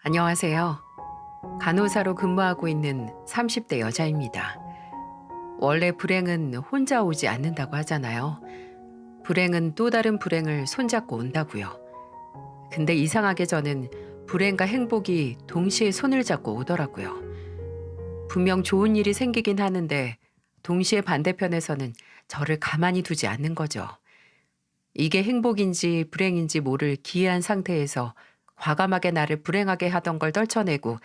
안녕하세요. 간호사로 근무하고 있는 30대 여자입니다. 원래 불행은 혼자 오지 않는다고 하잖아요. 불행은 또 다른 불행을 손잡고 온다고요. 근데 이상하게 저는 불행과 행복이 동시에 손을 잡고 오더라고요. 분명 좋은 일이 생기긴 하는데 동시에 반대편에서는 저를 가만히 두지 않는 거죠. 이게 행복인지 불행인지 모를 기이한 상태에서 과감하게 나를 불행하게 하던 걸 떨쳐내고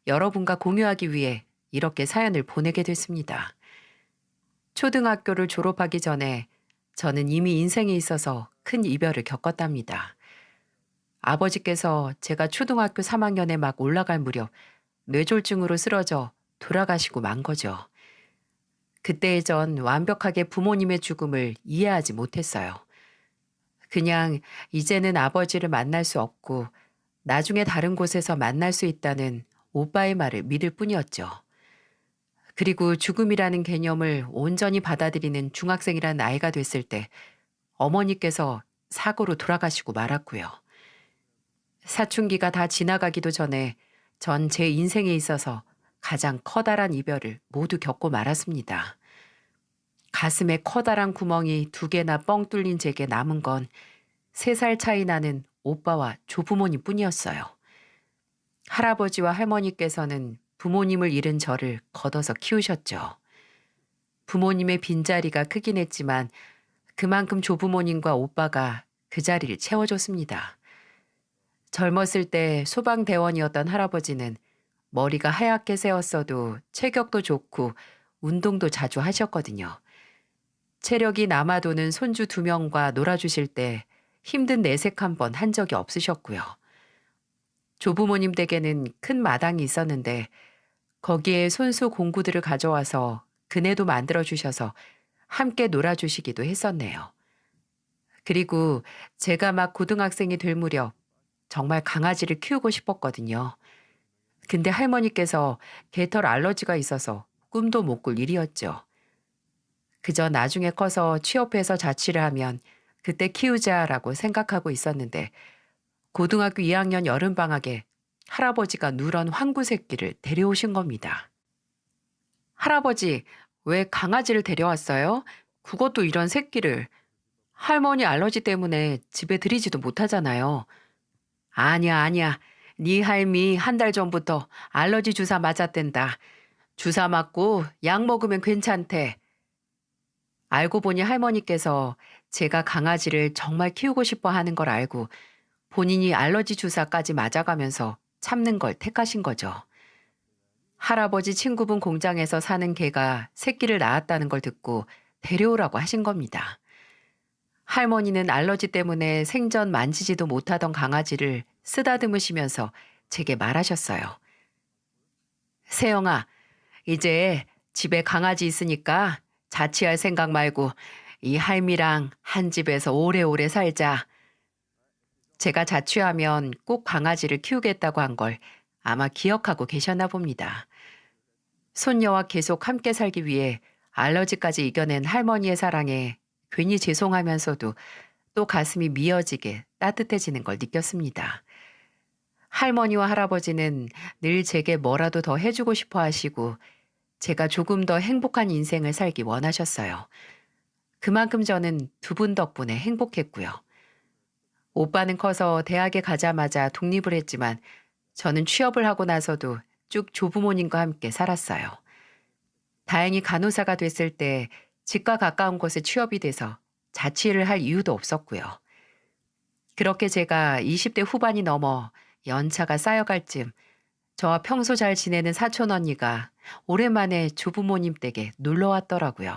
여러분과 공유하기 위해 이렇게 사연을 보내게 됐습니다. 초등학교를 졸업하기 전에 저는 이미 인생에 있어서 큰 이별을 겪었답니다. 아버지께서 제가 초등학교 3학년에 막 올라갈 무렵 뇌졸중으로 쓰러져 돌아가시고 만 거죠. 그때의 전 완벽하게 부모님의 죽음을 이해하지 못했어요. 그냥 이제는 아버지를 만날 수 없고 나중에 다른 곳에서 만날 수 있다는 오빠의 말을 믿을 뿐이었죠. 그리고 죽음이라는 개념을 온전히 받아들이는 중학생이란 나이가 됐을 때 어머니께서 사고로 돌아가시고 말았고요. 사춘기가 다 지나가기도 전에 전 제 인생에 있어서 가장 커다란 이별을 모두 겪고 말았습니다. 가슴에 커다란 구멍이 2개나 뻥 뚫린 제게 남은 건 3살 차이 나는 오빠와 조부모님 뿐이었어요. 할아버지와 할머니께서는 부모님을 잃은 저를 걷어서 키우셨죠. 부모님의 빈자리가 크긴 했지만 그만큼 조부모님과 오빠가 그 자리를 채워줬습니다. 젊었을 때 소방대원이었던 할아버지는 머리가 하얗게 새었어도 체격도 좋고 운동도 자주 하셨거든요. 체력이 남아도는 손주 2명과 놀아주실 때 힘든 내색 한 번 한 적이 없으셨고요. 조부모님 댁에는 큰 마당이 있었는데 거기에 손수 공구들을 가져와서 그네도 만들어주셔서 함께 놀아주시기도 했었네요. 그리고 제가 막 고등학생이 될 무렵 정말 강아지를 키우고 싶었거든요. 근데 할머니께서 개털 알러지가 있어서 꿈도 못 꿀 일이었죠. 그저 나중에 커서 취업해서 자취를 하면 그때 키우자라고 생각하고 있었는데 고등학교 2학년 여름방학에 할아버지가 누런 황구 새끼를 데려오신 겁니다. 할아버지, 왜 강아지를 데려왔어요? 그것도 이런 새끼를. 할머니 알러지 때문에 집에 들이지도 못하잖아요. 아니야, 아니야. 네 할미 1달 전부터 알러지 주사 맞았댄다. 주사 맞고 약 먹으면 괜찮대. 알고 보니 할머니께서 제가 강아지를 정말 키우고 싶어 하는 걸 알고 본인이 알러지 주사까지 맞아가면서 참는 걸 택하신 거죠. 할아버지 친구분 공장에서 사는 개가 새끼를 낳았다는 걸 듣고 데려오라고 하신 겁니다. 할머니는 알러지 때문에 생전 만지지도 못하던 강아지를 쓰다듬으시면서 제게 말하셨어요. 세영아, 이제 집에 강아지 있으니까 자취할 생각 말고 이 할미랑 한 집에서 오래오래 살자. 제가 자취하면 꼭 강아지를 키우겠다고 한 걸 아마 기억하고 계셨나 봅니다. 손녀와 계속 함께 살기 위해 알러지까지 이겨낸 할머니의 사랑에 괜히 죄송하면서도 또 가슴이 미어지게 따뜻해지는 걸 느꼈습니다. 할머니와 할아버지는 늘 제게 뭐라도 더 해주고 싶어 하시고 제가 조금 더 행복한 인생을 살기 원하셨어요. 그만큼 저는 2분 덕분에 행복했고요. 오빠는 커서 대학에 가자마자 독립을 했지만 저는 취업을 하고 나서도 쭉 조부모님과 함께 살았어요. 다행히 간호사가 됐을 때 집과 가까운 곳에 취업이 돼서 자취를 할 이유도 없었고요. 그렇게 제가 20대 후반이 넘어 연차가 쌓여갈 쯤 저와 평소 잘 지내는 사촌 언니가 오랜만에 조부모님 댁에 놀러 왔더라고요.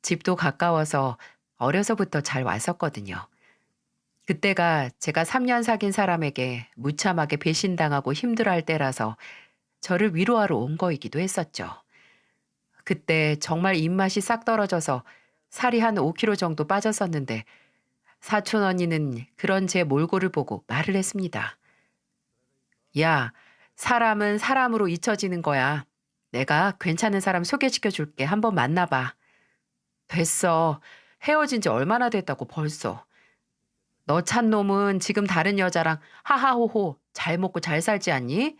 집도 가까워서 어려서부터 잘 왔었거든요. 그때가 제가 3년 사귄 사람에게 무참하게 배신당하고 힘들어할 때라서 저를 위로하러 온 거이기도 했었죠. 그때 정말 입맛이 싹 떨어져서 살이 한 5kg 정도 빠졌었는데 사촌 언니는 그런 제 몰골을 보고 말을 했습니다. 야, 사람은 사람으로 잊혀지는 거야. 내가 괜찮은 사람 소개시켜 줄게. 한번 만나봐. 됐어. 헤어진 지 얼마나 됐다고 벌써. 너 찬 놈은 지금 다른 여자랑 하하호호 잘 먹고 잘 살지 않니?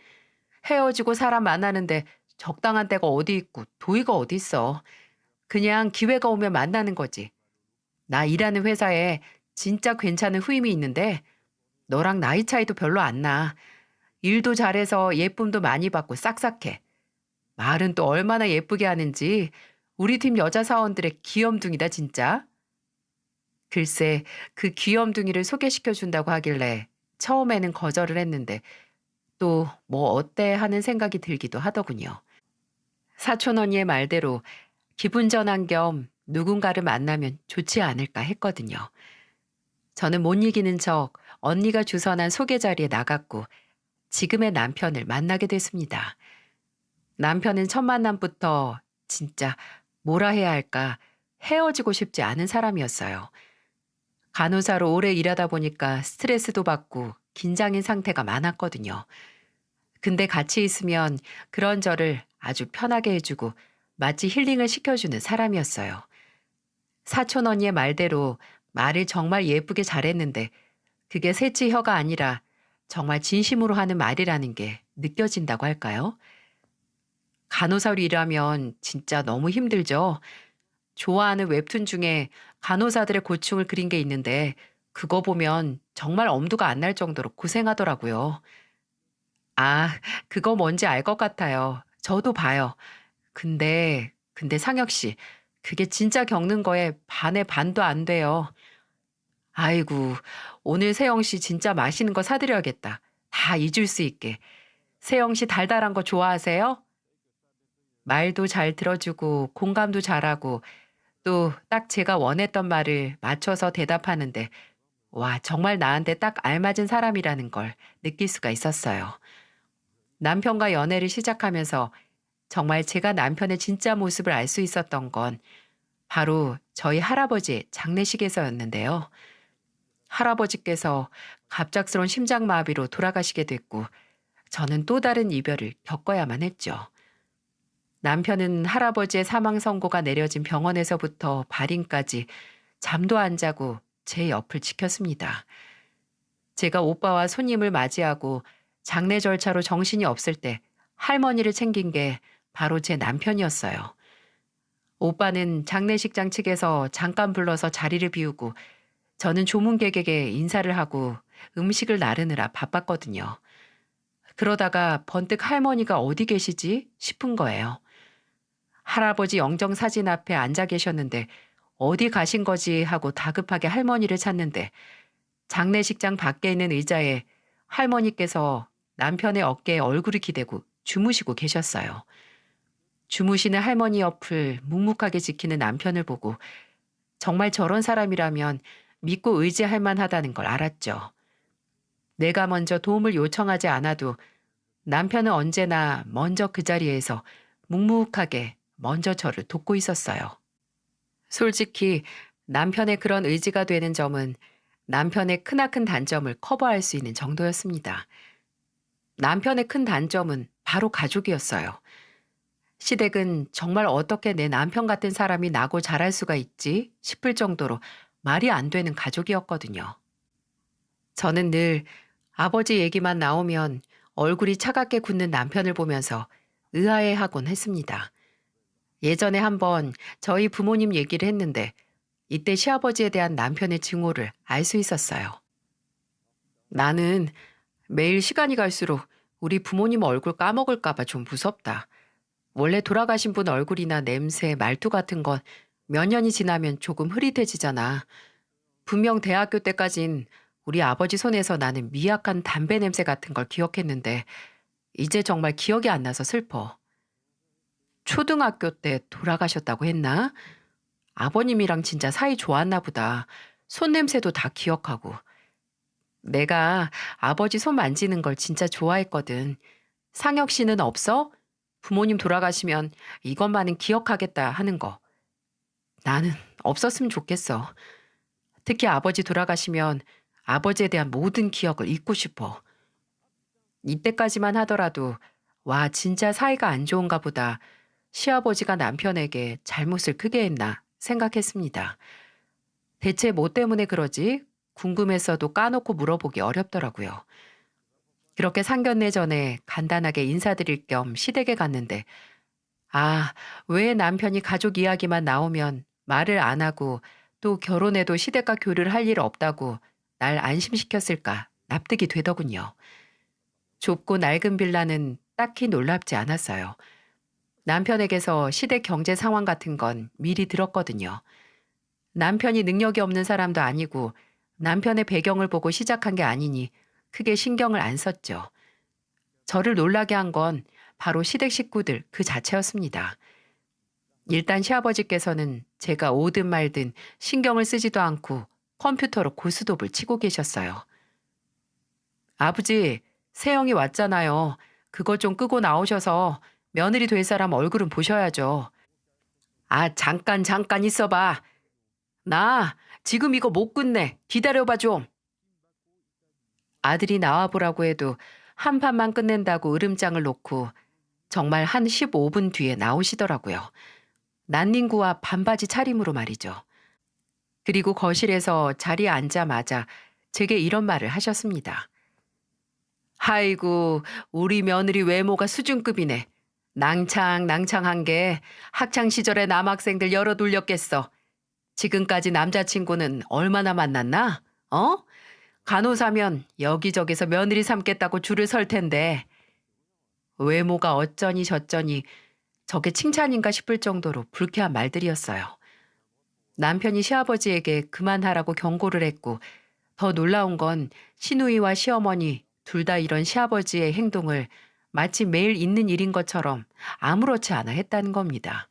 헤어지고 사람 만나는데 적당한 때가 어디 있고 도의가 어디 있어. 그냥 기회가 오면 만나는 거지. 나 일하는 회사에 진짜 괜찮은 후임이 있는데 너랑 나이 차이도 별로 안 나. 일도 잘해서 예쁨도 많이 받고 싹싹해. 말은 또 얼마나 예쁘게 하는지 우리 팀 여자 사원들의 귀염둥이다 진짜. 글쎄 그 귀염둥이를 소개시켜 준다고 하길래 처음에는 거절을 했는데 또 뭐 어때 하는 생각이 들기도 하더군요. 사촌 언니의 말대로 기분 전환 겸 누군가를 만나면 좋지 않을까 했거든요. 저는 못 이기는 척 언니가 주선한 소개 자리에 나갔고 지금의 남편을 만나게 됐습니다. 남편은 첫 만남부터 진짜 뭐라 해야 할까 헤어지고 싶지 않은 사람이었어요. 간호사로 오래 일하다 보니까 스트레스도 받고 긴장인 상태가 많았거든요. 근데 같이 있으면 그런 저를 아주 편하게 해주고 마치 힐링을 시켜주는 사람이었어요. 사촌 언니의 말대로 말을 정말 예쁘게 잘했는데 그게 새치혀가 아니라 정말 진심으로 하는 말이라는 게 느껴진다고 할까요? 간호사로 일하면 진짜 너무 힘들죠. 좋아하는 웹툰 중에 간호사들의 고충을 그린 게 있는데 그거 보면 정말 엄두가 안 날 정도로 고생하더라고요. 아, 그거 뭔지 알 것 같아요. 저도 봐요. 근데 상혁 씨, 그게 진짜 겪는 거에 반의 반도 안 돼요. 아이고, 오늘 세영 씨 진짜 맛있는 거 사드려야겠다. 다 잊을 수 있게. 세영 씨 달달한 거 좋아하세요? 말도 잘 들어주고 공감도 잘하고 또 딱 제가 원했던 말을 맞춰서 대답하는데 와, 정말 나한테 딱 알맞은 사람이라는 걸 느낄 수가 있었어요. 남편과 연애를 시작하면서 정말 제가 남편의 진짜 모습을 알 수 있었던 건 바로 저희 할아버지의 장례식에서였는데요. 할아버지께서 갑작스러운 심장마비로 돌아가시게 됐고 저는 또 다른 이별을 겪어야만 했죠. 남편은 할아버지의 사망 선고가 내려진 병원에서부터 발인까지 잠도 안 자고 제 옆을 지켰습니다. 제가 오빠와 손님을 맞이하고 장례 절차로 정신이 없을 때 할머니를 챙긴 게 바로 제 남편이었어요. 오빠는 장례식장 측에서 잠깐 불러서 자리를 비우고 저는 조문객에게 인사를 하고 음식을 나르느라 바빴거든요. 그러다가 번뜩 할머니가 어디 계시지 싶은 거예요. 할아버지 영정 사진 앞에 앉아 계셨는데 어디 가신 거지 하고 다급하게 할머니를 찾는데 장례식장 밖에 있는 의자에 할머니께서 남편의 어깨에 얼굴을 기대고 주무시고 계셨어요. 주무시는 할머니 옆을 묵묵하게 지키는 남편을 보고 정말 저런 사람이라면 믿고 의지할 만하다는 걸 알았죠. 내가 먼저 도움을 요청하지 않아도 남편은 언제나 먼저 그 자리에서 묵묵하게 먼저 저를 돕고 있었어요. 솔직히 남편의 그런 의지가 되는 점은 남편의 크나큰 단점을 커버할 수 있는 정도였습니다. 남편의 큰 단점은 바로 가족이었어요. 시댁은 정말 어떻게 내 남편 같은 사람이 나고 자랄 수가 있지 싶을 정도로 말이 안 되는 가족이었거든요. 저는 늘 아버지 얘기만 나오면 얼굴이 차갑게 굳는 남편을 보면서 의아해하곤 했습니다. 예전에 한번 저희 부모님 얘기를 했는데 이때 시아버지에 대한 남편의 증오를 알 수 있었어요. 나는 매일 시간이 갈수록 우리 부모님 얼굴 까먹을까봐 좀 무섭다. 원래 돌아가신 분 얼굴이나 냄새, 말투 같은 건 몇 년이 지나면 조금 흐릿해지잖아. 분명 대학교 때까진 우리 아버지 손에서 나는 미약한 담배 냄새 같은 걸 기억했는데 이제 정말 기억이 안 나서 슬퍼. 초등학교 때 돌아가셨다고 했나? 아버님이랑 진짜 사이 좋았나 보다. 손냄새도 다 기억하고. 내가 아버지 손 만지는 걸 진짜 좋아했거든. 상혁 씨는 없어? 부모님 돌아가시면 이것만은 기억하겠다 하는 거. 나는 없었으면 좋겠어. 특히 아버지 돌아가시면 아버지에 대한 모든 기억을 잊고 싶어. 이때까지만 하더라도 와 진짜 사이가 안 좋은가 보다. 시아버지가 남편에게 잘못을 크게 했나 생각했습니다. 대체 뭐 때문에 그러지? 궁금했어도 까놓고 물어보기 어렵더라고요. 그렇게 상견례 전에 간단하게 인사드릴 겸 시댁에 갔는데, 아, 왜 남편이 가족 이야기만 나오면 말을 안 하고 또 결혼해도 시댁과 교류를 할 일 없다고 날 안심시켰을까 납득이 되더군요. 좁고 낡은 빌라는 딱히 놀랍지 않았어요. 남편에게서 시댁 경제 상황 같은 건 미리 들었거든요. 남편이 능력이 없는 사람도 아니고 남편의 배경을 보고 시작한 게 아니니 크게 신경을 안 썼죠. 저를 놀라게 한 건 바로 시댁 식구들 그 자체였습니다. 일단 시아버지께서는 제가 오든 말든 신경을 쓰지도 않고 컴퓨터로 고스톱을 치고 계셨어요. 아버지, 새형이 왔잖아요. 그거 좀 끄고 나오셔서 며느리 될 사람 얼굴은 보셔야죠. 아, 잠깐 있어봐. 나 지금 이거 못 끝내. 기다려봐 좀. 아들이 나와보라고 해도 한 판만 끝낸다고 으름장을 놓고 정말 한 15분 뒤에 나오시더라고요. 난닝구와 반바지 차림으로 말이죠. 그리고 거실에서 자리에 앉자마자 제게 이런 말을 하셨습니다. 아이고, 우리 며느리 외모가 수준급이네. 낭창낭창한 게 학창 시절에 남학생들 열어 돌렸겠어. 지금까지 남자친구는 얼마나 만났나? 어? 간호사면 여기저기서 며느리 삼겠다고 줄을 설 텐데 외모가 어쩌니 저쩌니 저게 칭찬인가 싶을 정도로 불쾌한 말들이었어요. 남편이 시아버지에게 그만하라고 경고를 했고 더 놀라운 건 시누이와 시어머니 둘 다 이런 시아버지의 행동을 마치 매일 있는 일인 것처럼 아무렇지 않아 했다는 겁니다.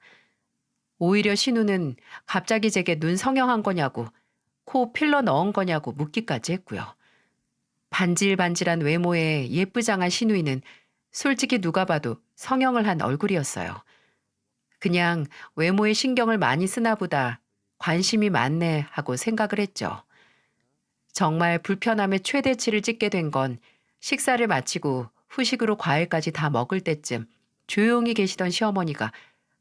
오히려 신우는 갑자기 제게 눈 성형한 거냐고 코 필러 넣은 거냐고 묻기까지 했고요. 반질반질한 외모에 예쁘장한 시누이는 솔직히 누가 봐도 성형을 한 얼굴이었어요. 그냥 외모에 신경을 많이 쓰나 보다 관심이 많네 하고 생각을 했죠. 정말 불편함의 최대치를 찍게 된 건 식사를 마치고 후식으로 과일까지 다 먹을 때쯤 조용히 계시던 시어머니가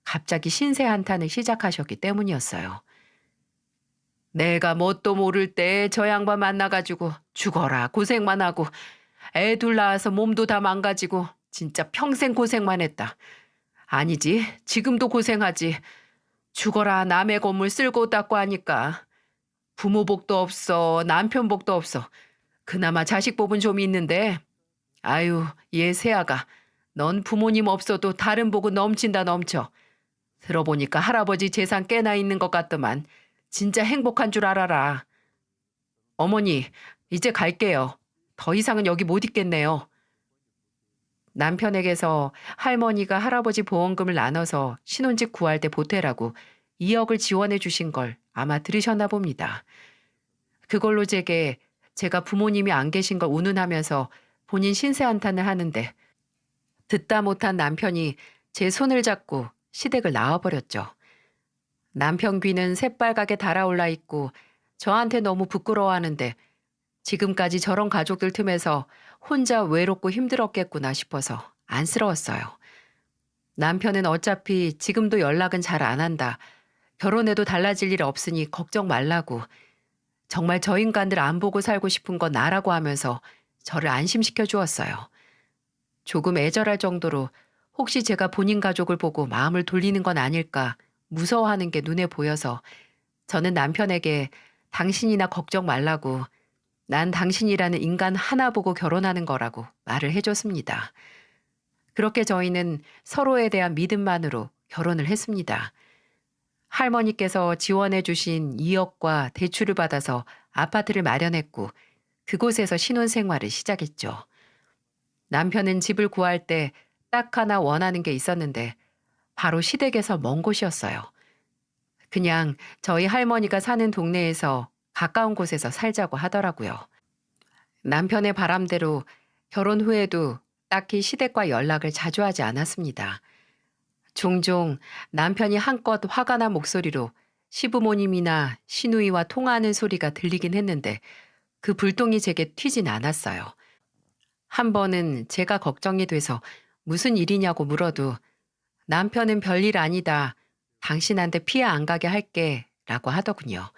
갑자기 신세 한탄을 시작하셨기 때문이었어요. 내가 뭣도 모를 때 저 양반 만나가지고 죽어라 고생만 하고 애 둘 낳아서 몸도 다 망가지고 진짜 평생 고생만 했다. 아니지 지금도 고생하지. 죽어라 남의 건물 쓸고 닦고 하니까. 부모 복도 없어 남편 복도 없어. 그나마 자식 복은 좀 있는데 아유 얘 새아가 넌 부모님 없어도 다른 복은 넘친다 넘쳐. 들어보니까 할아버지 재산 꽤나 있는 것 같더만 진짜 행복한 줄 알아라. 어머니 이제 갈게요. 더 이상은 여기 못 있겠네요. 남편에게서 할머니가 할아버지 보험금을 나눠서 신혼집 구할 때 보태라고 2억을 지원해 주신 걸 아마 들으셨나 봅니다. 그걸로 제가 부모님이 안 계신 걸 운운하면서 본인 신세 한탄을 하는데 듣다 못한 남편이 제 손을 잡고 시댁을 나와버렸죠. 남편 귀는 새빨갛게 달아올라 있고 저한테 너무 부끄러워하는데 지금까지 저런 가족들 틈에서 혼자 외롭고 힘들었겠구나 싶어서 안쓰러웠어요. 남편은 어차피 지금도 연락은 잘 안 한다. 결혼해도 달라질 일 없으니 걱정 말라고. 정말 저 인간들 안 보고 살고 싶은 건 나라고 하면서 저를 안심시켜 주었어요. 조금 애절할 정도로 혹시 제가 본인 가족을 보고 마음을 돌리는 건 아닐까 무서워하는 게 눈에 보여서 저는 남편에게 당신이나 걱정 말라고 난 당신이라는 인간 하나 보고 결혼하는 거라고 말을 해줬습니다. 그렇게 저희는 서로에 대한 믿음만으로 결혼을 했습니다. 할머니께서 지원해 주신 2억과 대출을 받아서 아파트를 마련했고 그곳에서 신혼생활을 시작했죠. 남편은 집을 구할 때 딱 하나 원하는 게 있었는데 바로 시댁에서 먼 곳이었어요. 그냥 저희 할머니가 사는 동네에서 가까운 곳에서 살자고 하더라고요. 남편의 바람대로 결혼 후에도 딱히 시댁과 연락을 자주 하지 않았습니다. 종종 남편이 한껏 화가 난 목소리로 시부모님이나 시누이와 통화하는 소리가 들리긴 했는데 그 불똥이 제게 튀진 않았어요. 한 번은 제가 걱정이 돼서 무슨 일이냐고 물어도 남편은 별일 아니다. 당신한테 피해 안 가게 할게 라고 하더군요.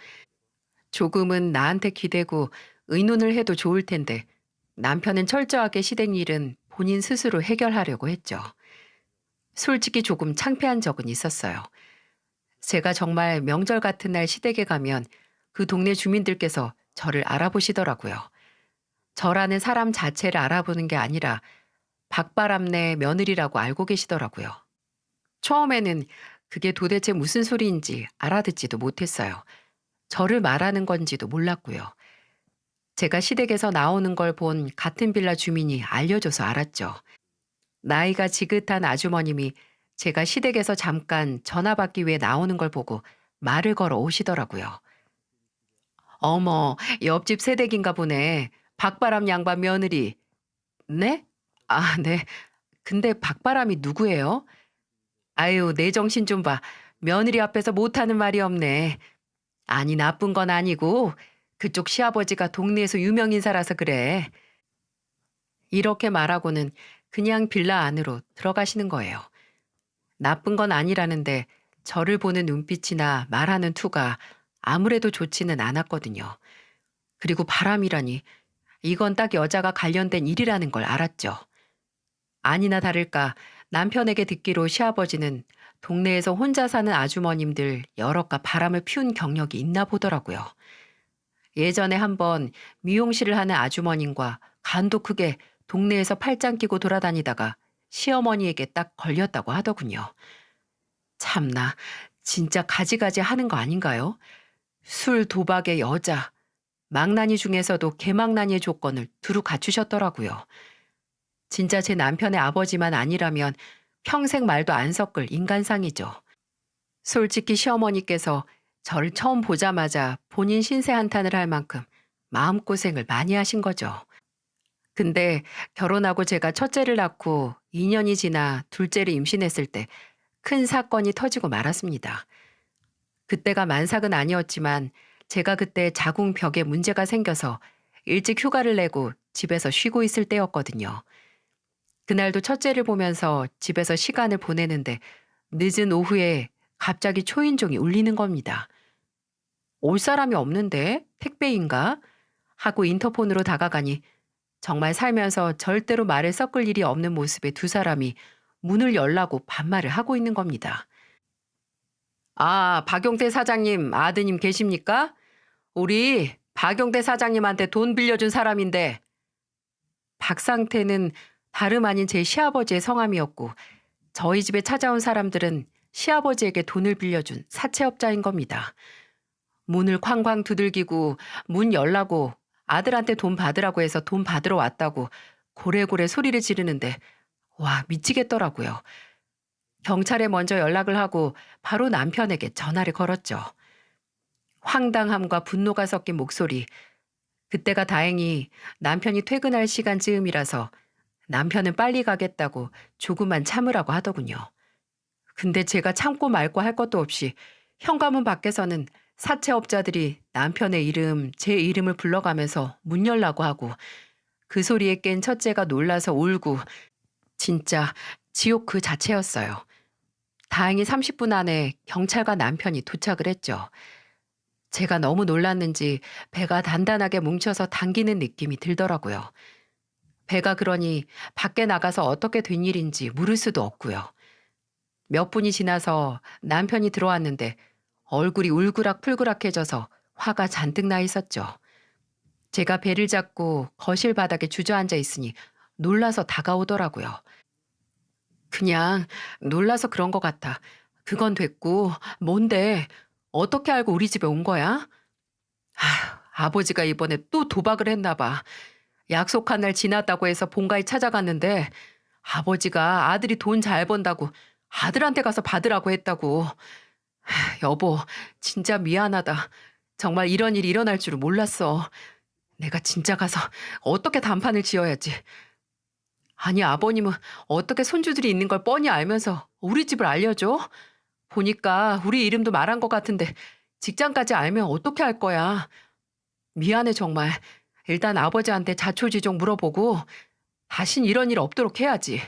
조금은 나한테 기대고 의논을 해도 좋을 텐데 남편은 철저하게 시댁 일은 본인 스스로 해결하려고 했죠. 솔직히 조금 창피한 적은 있었어요. 제가 정말 명절 같은 날 시댁에 가면 그 동네 주민들께서 저를 알아보시더라고요. 저라는 사람 자체를 알아보는 게 아니라 박바람네 며느리라고 알고 계시더라고요. 처음에는 그게 도대체 무슨 소리인지 알아듣지도 못했어요. 저를 말하는 건지도 몰랐고요. 제가 시댁에서 나오는 걸 본 같은 빌라 주민이 알려줘서 알았죠. 나이가 지긋한 아주머님이 제가 시댁에서 잠깐 전화 받기 위해 나오는 걸 보고 말을 걸어 오시더라고요. 어머, 옆집 새댁인가 보네. 박바람 양반 며느리. 네? 아, 네. 근데 박바람이 누구예요? 아유, 내 정신 좀 봐. 며느리 앞에서 못하는 말이 없네. 아니, 나쁜 건 아니고 그쪽 시아버지가 동네에서 유명 인사라서 그래. 이렇게 말하고는 그냥 빌라 안으로 들어가시는 거예요. 나쁜 건 아니라는데 저를 보는 눈빛이나 말하는 투가 아무래도 좋지는 않았거든요. 그리고 바람이라니 이건 딱 여자가 관련된 일이라는 걸 알았죠. 아니나 다를까 남편에게 듣기로 시아버지는 동네에서 혼자 사는 아주머님들 여럿과 바람을 피운 경력이 있나 보더라고요. 예전에 한번 미용실을 하는 아주머님과 간도 크게 동네에서 팔짱 끼고 돌아다니다가 시어머니에게 딱 걸렸다고 하더군요. 참나, 진짜 가지가지 하는 거 아닌가요? 술, 도박에 여자, 망나니 중에서도 개망나니의 조건을 두루 갖추셨더라고요. 진짜 제 남편의 아버지만 아니라면 평생 말도 안 섞을 인간상이죠. 솔직히 시어머니께서 저를 처음 보자마자 본인 신세 한탄을 할 만큼 마음고생을 많이 하신 거죠. 근데 결혼하고 제가 첫째를 낳고 2년이 지나 둘째를 임신했을 때 큰 사건이 터지고 말았습니다. 그때가 만삭은 아니었지만 제가 그때 자궁벽에 문제가 생겨서 일찍 휴가를 내고 집에서 쉬고 있을 때였거든요. 그날도 첫째를 보면서 집에서 시간을 보내는데 늦은 오후에 갑자기 초인종이 울리는 겁니다. 올 사람이 없는데 택배인가? 하고 인터폰으로 다가가니 정말 살면서 절대로 말을 섞을 일이 없는 모습의 두 사람이 문을 열라고 반말을 하고 있는 겁니다. 아, 박용태 사장님 아드님 계십니까? 우리 박용태 사장님한테 돈 빌려준 사람인데. 박상태는 다름 아닌 제 시아버지의 성함이었고 저희 집에 찾아온 사람들은 시아버지에게 돈을 빌려준 사채업자인 겁니다. 문을 쾅쾅 두들기고 문 열라고 아들한테 돈 받으라고 해서 돈 받으러 왔다고 고래고래 소리를 지르는데 와, 미치겠더라고요. 경찰에 먼저 연락을 하고 바로 남편에게 전화를 걸었죠. 황당함과 분노가 섞인 목소리. 그때가 다행히 남편이 퇴근할 시간쯤이라서 남편은 빨리 가겠다고 조금만 참으라고 하더군요. 근데 제가 참고 말고 할 것도 없이 현관문 밖에서는 사채업자들이 남편의 이름, 제 이름을 불러가면서 문 열라고 하고 그 소리에 깬 첫째가 놀라서 울고 진짜 지옥 그 자체였어요. 다행히 30분 안에 경찰과 남편이 도착을 했죠. 제가 너무 놀랐는지 배가 단단하게 뭉쳐서 당기는 느낌이 들더라고요. 배가 그러니 밖에 나가서 어떻게 된 일인지 물을 수도 없고요. 몇 분이 지나서 남편이 들어왔는데 얼굴이 울그락불그락해져서 화가 잔뜩 나 있었죠. 제가 배를 잡고 거실 바닥에 주저앉아 있으니 놀라서 다가오더라고요. 그냥 놀라서 그런 것 같아. 그건 됐고 뭔데? 어떻게 알고 우리 집에 온 거야? 아버지가 이번에 또 도박을 했나 봐. 약속한 날 지났다고 해서 본가에 찾아갔는데 아버지가 아들이 돈 잘 번다고 아들한테 가서 받으라고 했다고. 여보, 진짜 미안하다. 정말 이런 일이 일어날 줄은 몰랐어. 내가 진짜 가서 어떻게 단판을 지어야지. 아니, 아버님은 어떻게 손주들이 있는 걸 뻔히 알면서 우리 집을 알려줘? 보니까 우리 이름도 말한 것 같은데 직장까지 알면 어떻게 할 거야? 미안해 정말. 일단 아버지한테 자초지종 물어보고 다신 이런 일 없도록 해야지.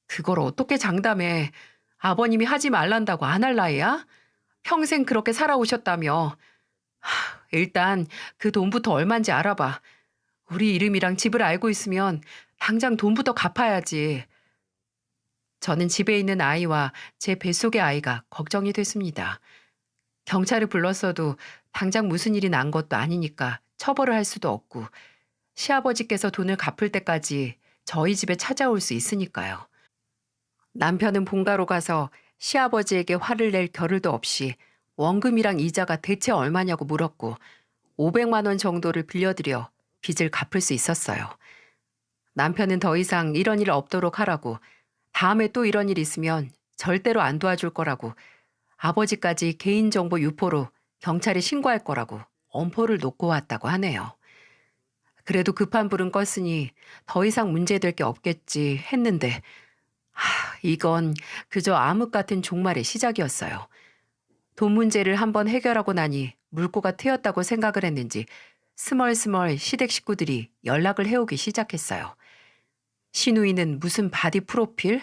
그걸 어떻게 장담해. 아버님이 하지 말란다고 안 할 나이야? 평생 그렇게 살아오셨다며. 일단 그 돈부터 얼만지 알아봐. 우리 이름이랑 집을 알고 있으면 당장 돈부터 갚아야지. 저는 집에 있는 아이와 제 뱃속의 아이가 걱정이 됐습니다. 경찰을 불렀어도 당장 무슨 일이 난 것도 아니니까 처벌을 할 수도 없고 시아버지께서 돈을 갚을 때까지 저희 집에 찾아올 수 있으니까요. 남편은 본가로 가서 시아버지에게 화를 낼 겨를도 없이 원금이랑 이자가 대체 얼마냐고 물었고 500만 원 정도를 빌려드려 빚을 갚을 수 있었어요. 남편은 더 이상 이런 일 없도록 하라고 다음에 또 이런 일 있으면 절대로 안 도와줄 거라고 아버지까지 개인정보 유포로 경찰에 신고할 거라고 엄포를 놓고 왔다고 하네요. 그래도 급한 불은 껐으니 더 이상 문제될 게 없겠지 했는데 이건 그저 암흑 같은 종말의 시작이었어요. 돈 문제를 한번 해결하고 나니 물꼬가 트였다고 생각을 했는지 스멀스멀 시댁 식구들이 연락을 해오기 시작했어요. 시누이는 무슨 바디 프로필?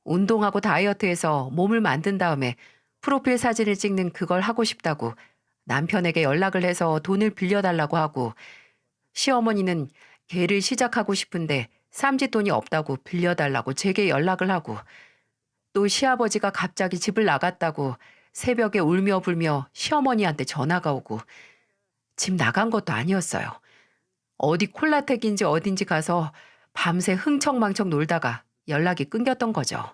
운동하고 다이어트해서 몸을 만든 다음에 프로필 사진을 찍는 그걸 하고 싶다고 남편에게 연락을 해서 돈을 빌려달라고 하고 시어머니는 개를 시작하고 싶은데 쌈짓돈이 없다고 빌려달라고 제게 연락을 하고 또 시아버지가 갑자기 집을 나갔다고 새벽에 울며 불며 시어머니한테 전화가 오고 집 나간 것도 아니었어요. 어디 콜라텍인지 어딘지 가서 밤새 흥청망청 놀다가 연락이 끊겼던 거죠.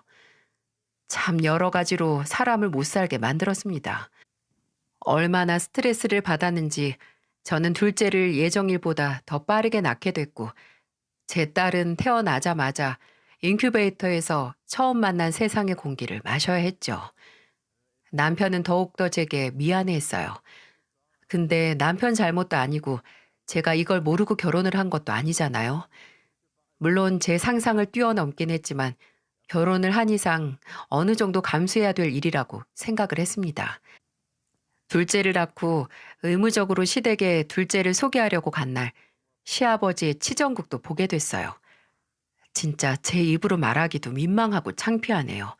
참 여러 가지로 사람을 못 살게 만들었습니다. 얼마나 스트레스를 받았는지 저는 둘째를 예정일보다 더 빠르게 낳게 됐고 제 딸은 태어나자마자 인큐베이터에서 처음 만난 세상의 공기를 마셔야 했죠. 남편은 더욱더 제게 미안해했어요. 근데 남편 잘못도 아니고 제가 이걸 모르고 결혼을 한 것도 아니잖아요. 물론 제 상상을 뛰어넘긴 했지만 결혼을 한 이상 어느 정도 감수해야 될 일이라고 생각을 했습니다. 둘째를 낳고 의무적으로 시댁에 둘째를 소개하려고 간 날 시아버지의 치정국도 보게 됐어요. 진짜 제 입으로 말하기도 민망하고 창피하네요.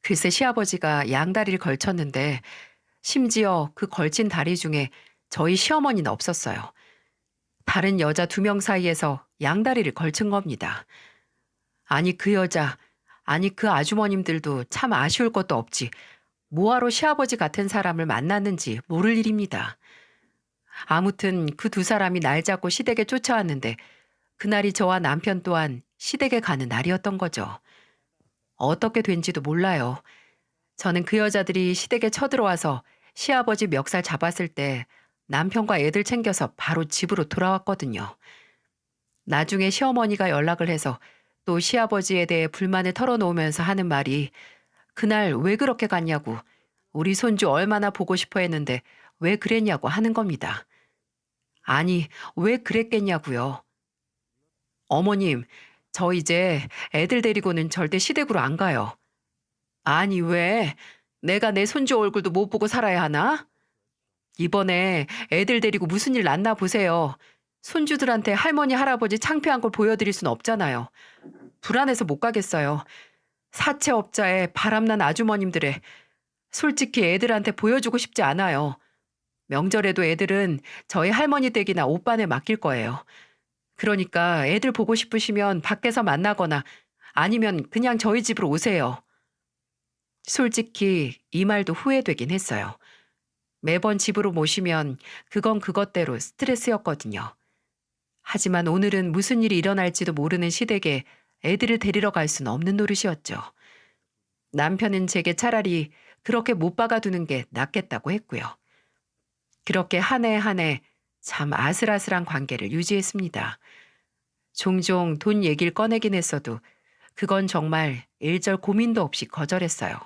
글쎄 시아버지가 양다리를 걸쳤는데 심지어 그 걸친 다리 중에 저희 시어머니는 없었어요. 다른 여자 2명 사이에서 양다리를 걸친 겁니다. 아니 그 여자, 아니 그 아주머님들도 참 아쉬울 것도 없지. 뭐하러 시아버지 같은 사람을 만났는지 모를 일입니다. 아무튼 그 2사람이 날 잡고 시댁에 쫓아왔는데 그날이 저와 남편 또한 시댁에 가는 날이었던 거죠. 어떻게 된지도 몰라요. 저는 그 여자들이 시댁에 쳐들어와서 시아버지 멱살 잡았을 때 남편과 애들 챙겨서 바로 집으로 돌아왔거든요. 나중에 시어머니가 연락을 해서 또 시아버지에 대해 불만을 털어놓으면서 하는 말이 그날 왜 그렇게 갔냐고 우리 손주 얼마나 보고 싶어 했는데 왜 그랬냐고 하는 겁니다. 아니 왜 그랬겠냐고요. 어머님, 저 이제 애들 데리고는 절대 시댁으로 안 가요. 아니 왜? 내가 내 손주 얼굴도 못 보고 살아야 하나? 이번에 애들 데리고 무슨 일 났나 보세요. 손주들한테 할머니 할아버지 창피한 걸 보여드릴 순 없잖아요. 불안해서 못 가겠어요. 사채업자의 바람난 아주머님들의 솔직히 애들한테 보여주고 싶지 않아요. 명절에도 애들은 저희 할머니 댁이나 오빠네 맡길 거예요. 그러니까 애들 보고 싶으시면 밖에서 만나거나 아니면 그냥 저희 집으로 오세요. 솔직히 이 말도 후회되긴 했어요. 매번 집으로 모시면 그건 그것대로 스트레스였거든요. 하지만 오늘은 무슨 일이 일어날지도 모르는 시댁에 애들을 데리러 갈 수는 없는 노릇이었죠. 남편은 제게 차라리 그렇게 못 박아두는 게 낫겠다고 했고요. 그렇게 한 해 한 해 참 아슬아슬한 관계를 유지했습니다. 종종 돈 얘기를 꺼내긴 했어도 그건 정말 일절 고민도 없이 거절했어요.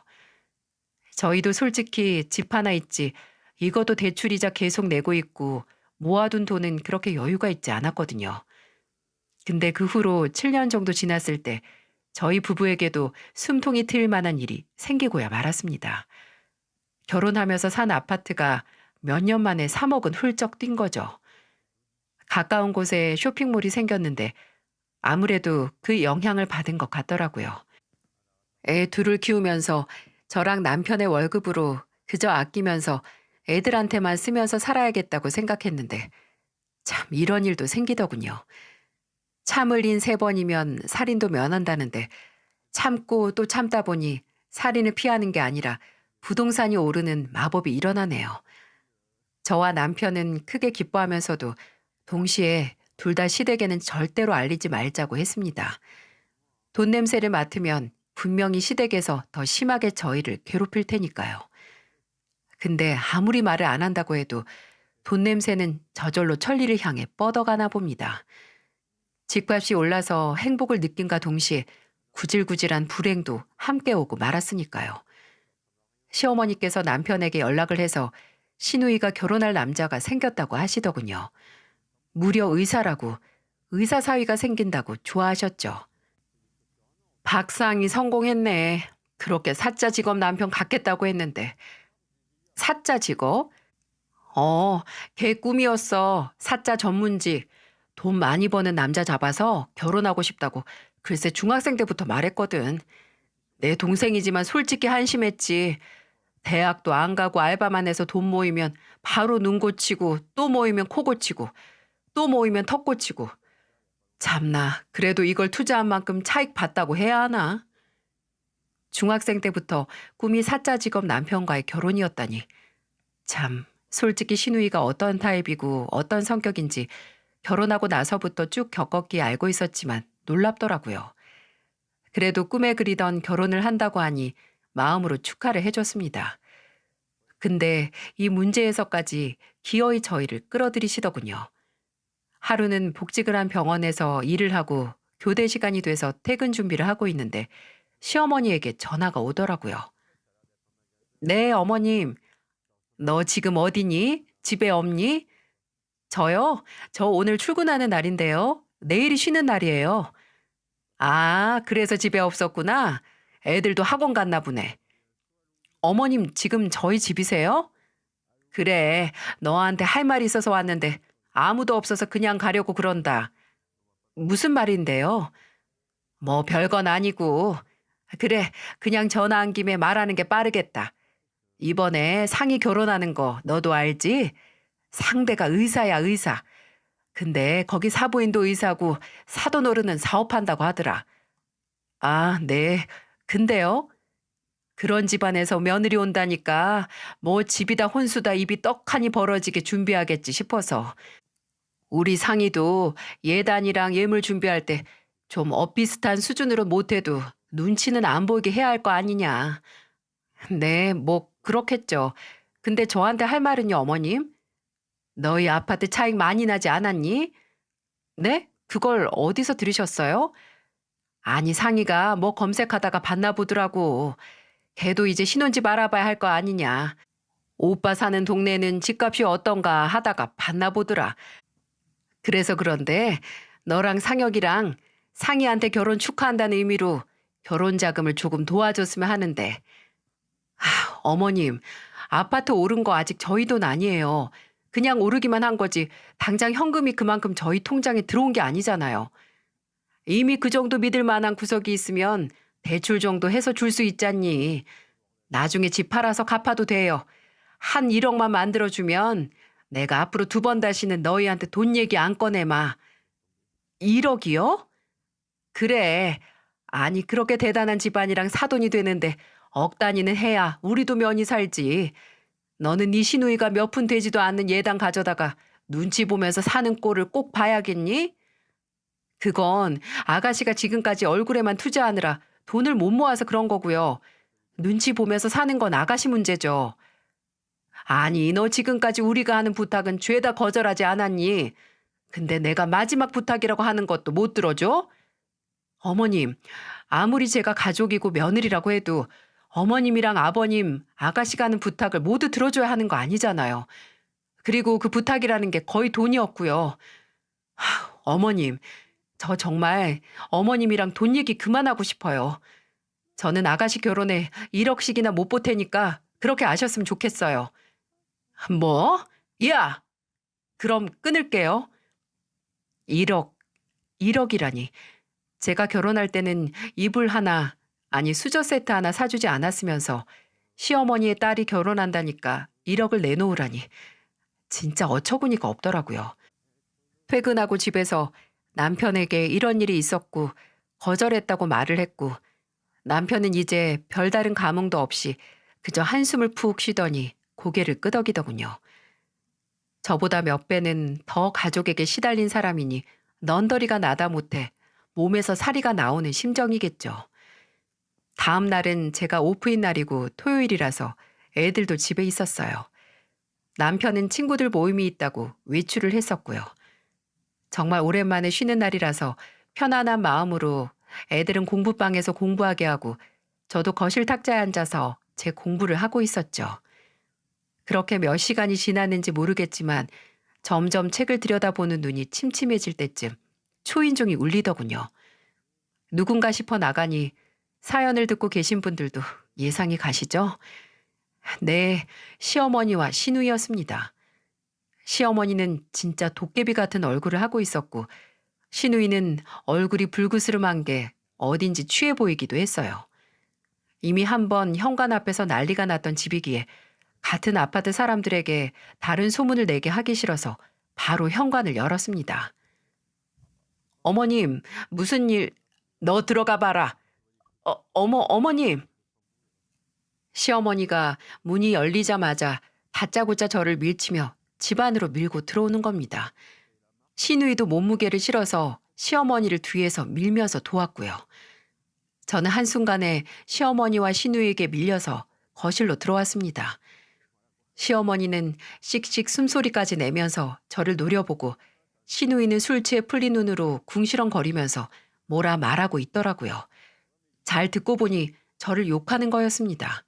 저희도 솔직히 집 하나 있지 이것도 대출이자 계속 내고 있고 모아둔 돈은 그렇게 여유가 있지 않았거든요. 근데 그 후로 7년 정도 지났을 때 저희 부부에게도 숨통이 트일 만한 일이 생기고야 말았습니다. 결혼하면서 산 아파트가 몇 년 만에 3억은 훌쩍 뛴 거죠. 가까운 곳에 쇼핑몰이 생겼는데 아무래도 그 영향을 받은 것 같더라고요. 애 둘을 키우면서 저랑 남편의 월급으로 그저 아끼면서 애들한테만 쓰면서 살아야겠다고 생각했는데 참 이런 일도 생기더군요. 참을 인 3번이면 살인도 면한다는데 참고 또 참다 보니 살인을 피하는 게 아니라 부동산이 오르는 마법이 일어나네요. 저와 남편은 크게 기뻐하면서도 동시에 둘 다 시댁에는 절대로 알리지 말자고 했습니다. 돈 냄새를 맡으면 분명히 시댁에서 더 심하게 저희를 괴롭힐 테니까요. 근데 아무리 말을 안 한다고 해도 돈 냄새는 저절로 천리를 향해 뻗어가나 봅니다. 집값이 올라서 행복을 느낀과 동시에 구질구질한 불행도 함께 오고 말았으니까요. 시어머니께서 남편에게 연락을 해서 시누이가 결혼할 남자가 생겼다고 하시더군요. 무려 의사라고, 의사 사위가 생긴다고 좋아하셨죠. 박상이 성공했네. 그렇게 사짜 직업 남편 갖겠다고 했는데. 사짜 직업? 걔 꿈이었어. 사짜 전문직. 돈 많이 버는 남자 잡아서 결혼하고 싶다고 글쎄 중학생 때부터 말했거든. 내 동생이지만 솔직히 한심했지. 대학도 안 가고 알바만 해서 돈 모이면 바로 눈 고치고 또 모이면 코 고치고 또 모이면 턱 고치고. 참나, 그래도 이걸 투자한 만큼 차익 봤다고 해야 하나? 중학생 때부터 꿈이 사짜 직업 남편과의 결혼이었다니. 참, 솔직히 시누이가 어떤 타입이고 어떤 성격인지 결혼하고 나서부터 쭉 겪었기에 알고 있었지만 놀랍더라고요. 그래도 꿈에 그리던 결혼을 한다고 하니 마음으로 축하를 해줬습니다. 근데 이 문제에서까지 기어이 저희를 끌어들이시더군요. 하루는 복직을 한 병원에서 일을 하고 교대 시간이 돼서 퇴근 준비를 하고 있는데 시어머니에게 전화가 오더라고요. 네, 어머님. 너 지금 어디니? 집에 없니? 저요? 저 오늘 출근하는 날인데요. 내일이 쉬는 날이에요. 아, 그래서 집에 없었구나. 애들도 학원 갔나 보네. 어머님 지금 저희 집이세요? 그래, 너한테 할 말이 있어서 왔는데 아무도 없어서 그냥 가려고 그런다. 무슨 말인데요? 뭐 별건 아니고. 그래, 그냥 전화한 김에 말하는 게 빠르겠다. 이번에 상이 결혼하는 거 너도 알지? 상대가 의사야, 의사. 근데 거기 사부인도 의사고 사돈어른은 사업한다고 하더라. 아, 네. 근데요? 그런 집안에서 며느리 온다니까 뭐 집이다 혼수다 입이 떡하니 벌어지게 준비하겠지 싶어서. 우리 상의도 예단이랑 예물 준비할 때 좀 엇비슷한 수준으로 못해도 눈치는 안 보이게 해야 할 거 아니냐. 네, 뭐 그렇겠죠. 근데 저한테 할 말은요, 어머님? 너희 아파트 차익 많이 나지 않았니? 네? 그걸 어디서 들으셨어요? 아니, 상의가 뭐 검색하다가 봤나 보더라고. 걔도 이제 신혼집 알아봐야 할 거 아니냐. 오빠 사는 동네는 집값이 어떤가 하다가 봤나 보더라. 그래서 그런데 너랑 상혁이랑 상희한테 결혼 축하한다는 의미로 결혼 자금을 조금 도와줬으면 하는데. 어머님, 아파트 오른 거 아직 저희 돈 아니에요. 그냥 오르기만 한 거지 당장 현금이 그만큼 저희 통장에 들어온 게 아니잖아요. 이미 그 정도 믿을 만한 구석이 있으면 대출 정도 해서 줄 수 있잖니. 나중에 집 팔아서 갚아도 돼요. 한 1억만 만들어주면 내가 앞으로 2번 다시는 너희한테 돈 얘기 안 꺼내마. 1억이요? 그래. 아니 그렇게 대단한 집안이랑 사돈이 되는데 억 단위는 해야 우리도 면이 살지. 너는 네 시누이가 몇 푼 되지도 않는 예단 가져다가 눈치 보면서 사는 꼴을 꼭 봐야겠니? 그건 아가씨가 지금까지 얼굴에만 투자하느라 돈을 못 모아서 그런 거고요. 눈치 보면서 사는 건 아가씨 문제죠. 아니, 너 지금까지 우리가 하는 부탁은 죄다 거절하지 않았니? 근데 내가 마지막 부탁이라고 하는 것도 못 들어줘? 어머님, 아무리 제가 가족이고 며느리라고 해도 어머님이랑 아버님, 아가씨가 하는 부탁을 모두 들어줘야 하는 거 아니잖아요. 그리고 그 부탁이라는 게 거의 돈이었고요. 어머님, 저 정말 어머님이랑 돈 얘기 그만하고 싶어요. 저는 아가씨 결혼에 1억씩이나 못 보태니까 그렇게 아셨으면 좋겠어요. 뭐? 야! 그럼 끊을게요. 1억, 1억이라니. 제가 결혼할 때는 이불 하나, 아니 수저 세트 하나 사주지 않았으면서 시어머니의 딸이 결혼한다니까 1억을 내놓으라니. 진짜 어처구니가 없더라고요. 퇴근하고 집에서 남편에게 이런 일이 있었고 거절했다고 말을 했고 남편은 이제 별다른 감흥도 없이 그저 한숨을 푹 쉬더니 고개를 끄덕이더군요. 저보다 몇 배는 더 가족에게 시달린 사람이니 넌더리가 나다 못해 몸에서 사리가 나오는 심정이겠죠. 다음 날은 제가 오프인 날이고 토요일이라서 애들도 집에 있었어요. 남편은 친구들 모임이 있다고 외출을 했었고요. 정말 오랜만에 쉬는 날이라서 편안한 마음으로 애들은 공부방에서 공부하게 하고 저도 거실 탁자에 앉아서 제 공부를 하고 있었죠. 그렇게 몇 시간이 지났는지 모르겠지만 점점 책을 들여다보는 눈이 침침해질 때쯤 초인종이 울리더군요. 누군가 싶어 나가니 사연을 듣고 계신 분들도 예상이 가시죠? 네, 시어머니와 시누이였습니다. 시어머니는 진짜 도깨비 같은 얼굴을 하고 있었고 시누이는 얼굴이 불그스름한 게 어딘지 취해 보이기도 했어요. 이미 한 번 현관 앞에서 난리가 났던 집이기에 같은 아파트 사람들에게 다른 소문을 내게 하기 싫어서 바로 현관을 열었습니다. 어머님, 무슨 일, 너 들어가 봐라. 어머님. 시어머니가 문이 열리자마자 다짜고짜 저를 밀치며 집 안으로 밀고 들어오는 겁니다. 시누이도 몸무게를 실어서 시어머니를 뒤에서 밀면서 도왔고요. 저는 한순간에 시어머니와 시누이에게 밀려서 거실로 들어왔습니다. 시어머니는 씩씩 숨소리까지 내면서 저를 노려보고 시누이는 술 취해 풀린 눈으로 궁시렁거리면서 뭐라 말하고 있더라고요. 잘 듣고 보니 저를 욕하는 거였습니다.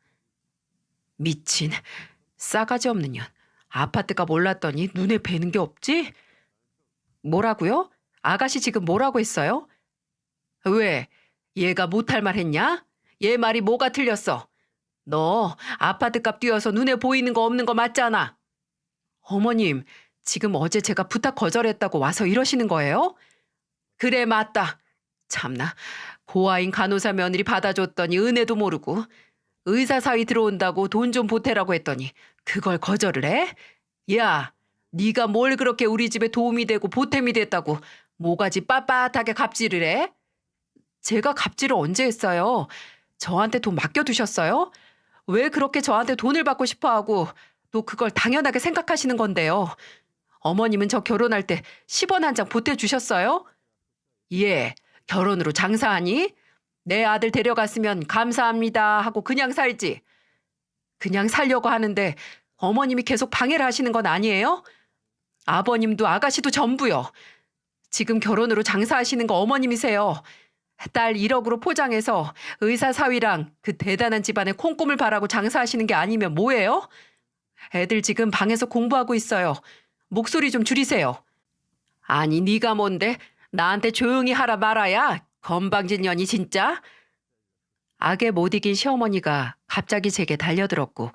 미친, 싸가지 없는 년. 아파트가 몰랐더니 눈에 뵈는 게 없지? 뭐라고요? 아가씨 지금 뭐라고 했어요? 왜? 얘가 못할 말 했냐? 얘 말이 뭐가 틀렸어? 너 아파트값 뛰어서 눈에 보이는 거 없는 거 맞잖아. 어머님, 지금 어제 제가 부탁 거절했다고 와서 이러시는 거예요? 그래, 맞다. 참나, 고아인 간호사 며느리 받아줬더니 은혜도 모르고 의사 사위 들어온다고 돈 좀 보태라고 했더니 그걸 거절을 해? 야, 네가 뭘 그렇게 우리 집에 도움이 되고 보탬이 됐다고 모가지 빳빳하게 갑질을 해? 제가 갑질을 언제 했어요? 저한테 돈 맡겨두셨어요? 왜 그렇게 저한테 돈을 받고 싶어하고 또 그걸 당연하게 생각하시는 건데요? 어머님은 저 결혼할 때 10원 한 장 보태주셨어요? 예, 결혼으로 장사하니? 내 아들 데려갔으면 감사합니다 하고 그냥 살지. 그냥 살려고 하는데 어머님이 계속 방해를 하시는 건 아니에요? 아버님도 아가씨도 전부요. 지금 결혼으로 장사하시는 거 어머님이세요. 딸 1억으로 포장해서 의사 사위랑 그 대단한 집안에 콩고물 바라고 장사하시는 게 아니면 뭐예요? 애들 지금 방에서 공부하고 있어요. 목소리 좀 줄이세요. 아니 네가 뭔데 나한테 조용히 하라 말아야. 건방진 년이 진짜. 악에 못 이긴 시어머니가 갑자기 제게 달려들었고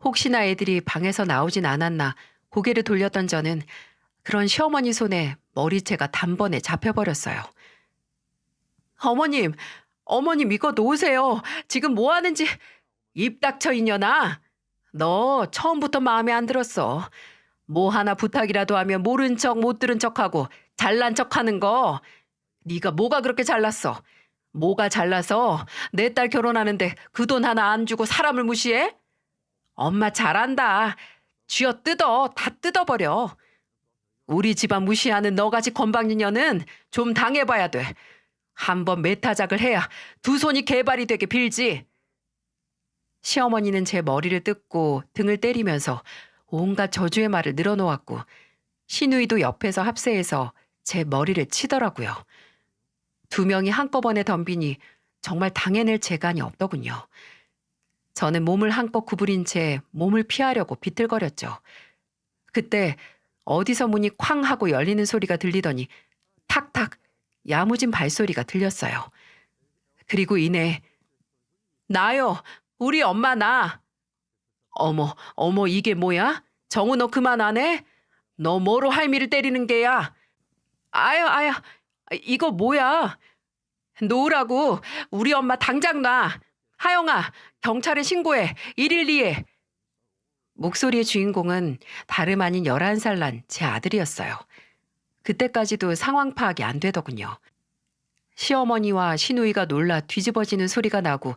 혹시나 애들이 방에서 나오진 않았나 고개를 돌렸던 저는 그런 시어머니 손에 머리채가 단번에 잡혀버렸어요. 어머님 이거 놓으세요. 지금 뭐 하는지. 입 닥쳐 이년아. 너 처음부터 마음에 안 들었어. 뭐 하나 부탁이라도 하면 모른 척 못 들은 척하고 잘난 척하는 거. 네가 뭐가 그렇게 잘났어? 뭐가 잘나서 내 딸 결혼하는데 그 돈 하나 안 주고 사람을 무시해? 엄마 잘한다. 쥐어 뜯어. 다 뜯어버려. 우리 집안 무시하는 너같이 건방진 년은 좀 당해봐야 돼. 한번 메타작을 해야 두 손이 개발이 되게 빌지. 시어머니는 제 머리를 뜯고 등을 때리면서 온갖 저주의 말을 늘어놓았고 시누이도 옆에서 합세해서 제 머리를 치더라고요. 두 명이 한꺼번에 덤비니 정말 당해낼 재간이 없더군요. 저는 몸을 한껏 구부린 채 몸을 피하려고 비틀거렸죠. 그때 어디서 문이 쾅 하고 열리는 소리가 들리더니 탁탁 야무진 발소리가 들렸어요. 그리고 이내 나요. 우리 엄마 나. 어머 이게 뭐야? 정우 너 그만 안 해? 너 뭐로 할미를 때리는 게야? 아야 이거 뭐야? 놓으라고. 우리 엄마 당장 놔. 하영아 경찰에 신고해. 112에. 목소리의 주인공은 다름 아닌 11살 난 제 아들이었어요. 그때까지도 상황 파악이 안 되더군요. 시어머니와 시누이가 놀라 뒤집어지는 소리가 나고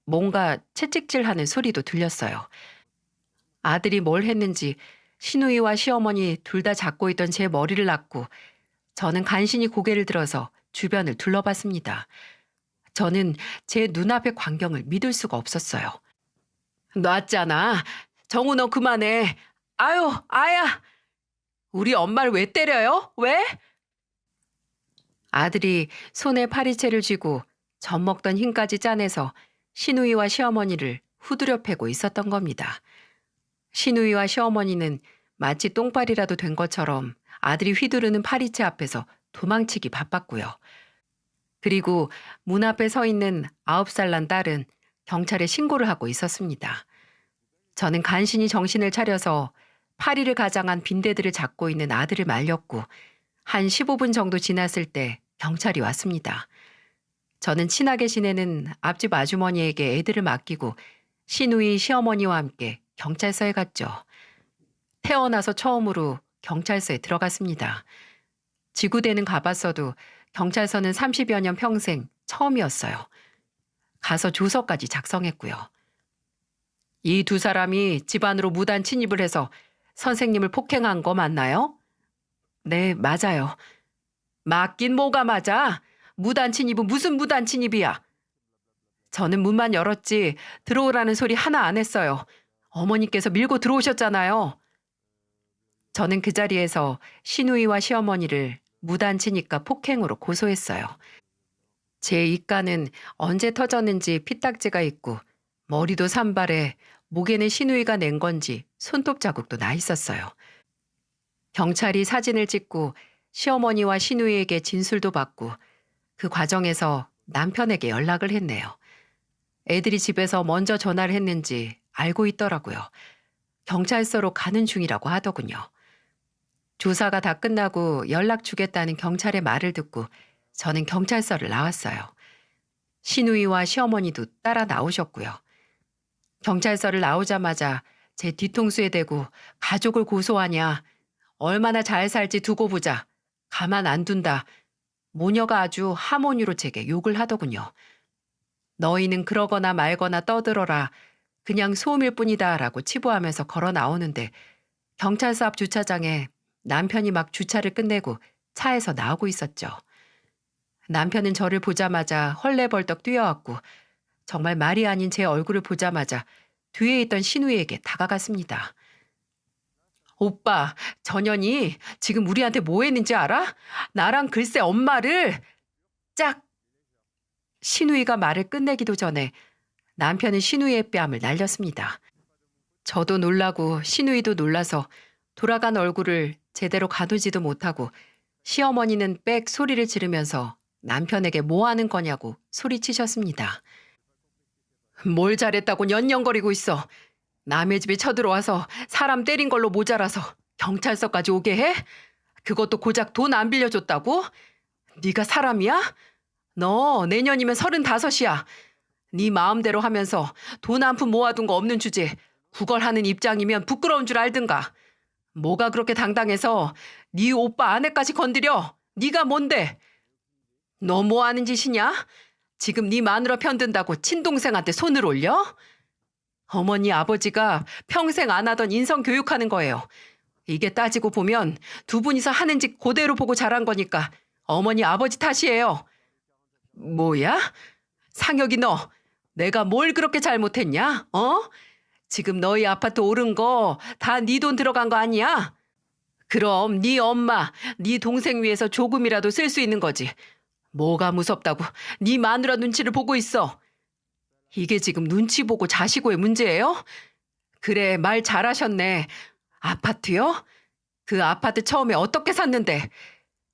뭔가 채찍질하는 소리도 들렸어요. 아들이 뭘 했는지 시누이와 시어머니 둘 다 잡고 있던 제 머리를 놨고 저는 간신히 고개를 들어서 주변을 둘러봤습니다. 저는 제 눈앞의 광경을 믿을 수가 없었어요. 놨잖아. 정우 너 그만해. 아유, 아야. 우리 엄마를 왜 때려요? 왜? 아들이 손에 파리채를 쥐고 젖 먹던 힘까지 짜내서 시누이와 시어머니를 후드려 패고 있었던 겁니다. 시누이와 시어머니는 마치 똥발이라도 된 것처럼 아들이 휘두르는 파리채 앞에서 도망치기 바빴고요. 그리고 문 앞에 서 있는 9살 난 딸은 경찰에 신고를 하고 있었습니다. 저는 간신히 정신을 차려서 파리를 가장한 빈대들을 잡고 있는 아들을 말렸고 한 15분 정도 지났을 때 경찰이 왔습니다. 저는 친하게 지내는 앞집 아주머니에게 애들을 맡기고 시누이 시어머니와 함께 경찰서에 갔죠. 태어나서 처음으로 경찰서에 들어갔습니다. 지구대는 가봤어도 경찰서는 30여 년 평생 처음이었어요. 가서 조서까지 작성했고요. 이 두 사람이 집안으로 무단 침입을 해서 선생님을 폭행한 거 맞나요? 네, 맞아요. 맞긴 뭐가 맞아? 무단 침입은 무슨 무단 침입이야? 저는 문만 열었지 들어오라는 소리 하나 안 했어요. 어머니께서 밀고 들어오셨잖아요. 저는 그 자리에서 시누이와 시어머니를 무단 침입과 폭행으로 고소했어요. 제 입가는 언제 터졌는지 피딱지가 있고 머리도 산발해 목에는 시누이가 낸 건지 손톱 자국도 나 있었어요. 경찰이 사진을 찍고 시어머니와 시누이에게 진술도 받고 그 과정에서 남편에게 연락을 했네요. 애들이 집에서 먼저 전화를 했는지 알고 있더라고요. 경찰서로 가는 중이라고 하더군요. 조사가 다 끝나고 연락 주겠다는 경찰의 말을 듣고 저는 경찰서를 나왔어요. 시누이와 시어머니도 따라 나오셨고요. 경찰서를 나오자마자 제 뒤통수에 대고 가족을 고소하냐, 얼마나 잘 살지 두고 보자, 가만 안 둔다. 모녀가 아주 하모니로 제게 욕을 하더군요. 너희는 그러거나 말거나 떠들어라. 그냥 소음일 뿐이다 라고 치부하면서 걸어 나오는데 경찰서 앞 주차장에 남편이 막 주차를 끝내고 차에서 나오고 있었죠. 남편은 저를 보자마자 헐레벌떡 뛰어왔고 정말 말이 아닌 제 얼굴을 보자마자 뒤에 있던 시누이에게 다가갔습니다. 오빠, 전현이 지금 우리한테 뭐 했는지 알아? 나랑 글쎄 엄마를 짝! 시누이가 말을 끝내기도 전에 남편은 시누이의 뺨을 날렸습니다. 저도 놀라고 시누이도 놀라서 돌아간 얼굴을 제대로 가두지도 못하고 시어머니는 빽 소리를 지르면서 남편에게 뭐 하는 거냐고 소리치셨습니다. 뭘 잘했다고 연연거리고 있어. 남의 집에 쳐들어와서 사람 때린 걸로 모자라서 경찰서까지 오게 해? 그것도 고작 돈 안 빌려줬다고? 네가 사람이야? 너 내년이면 35이야. 네 마음대로 하면서 돈 한 푼 모아둔 거 없는 주제 구걸하는 입장이면 부끄러운 줄 알든가. 뭐가 그렇게 당당해서 네 오빠 아내까지 건드려? 네가 뭔데? 너 뭐 하는 짓이냐? 지금 네 마누라 편든다고 친동생한테 손을 올려? 어머니 아버지가 평생 안 하던 인성 교육하는 거예요. 이게 따지고 보면 두 분이서 하는 짓 그대로 보고 자란 거니까 어머니 아버지 탓이에요. 뭐야? 상혁이 너 내가 뭘 그렇게 잘못했냐? 어? 지금 너희 아파트 오른 거 다 네 돈 들어간 거 아니야? 그럼 네 엄마, 네 동생 위해서 조금이라도 쓸 수 있는 거지. 뭐가 무섭다고 네 마누라 눈치를 보고 있어. 이게 지금 눈치 보고 자시고의 문제예요? 그래, 말 잘하셨네. 아파트요? 그 아파트 처음에 어떻게 샀는데?